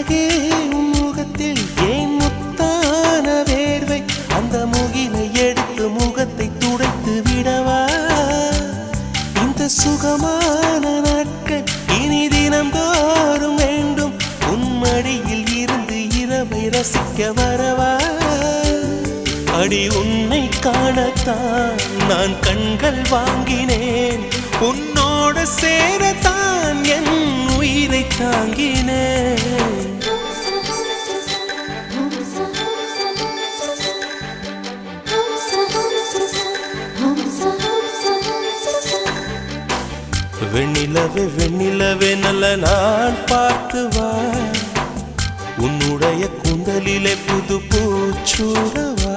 அழகே உன் முகத்தில் ஏன் முத்தான வேர்வை அந்த முகிலை எடுத்து முகத்தை துடைத்து விடவா இந்த சுகமான நாட்கள் இனி தினந்தோறும் வேண்டும் உன் மடியில் இருந்து இரவை ரசிக்க வரவா அடி உன்னை காணத்தான் நான் கண்கள் வாங்கினேன் உன்னோட சேரத்தான் என் உயிரை தாங்கினேன் வெண்ணிலவே வெண்ணிலவே நல்ல நான் பார்த்து வா உன்னுடைய கூந்தலிலே புது பூச்சூடவா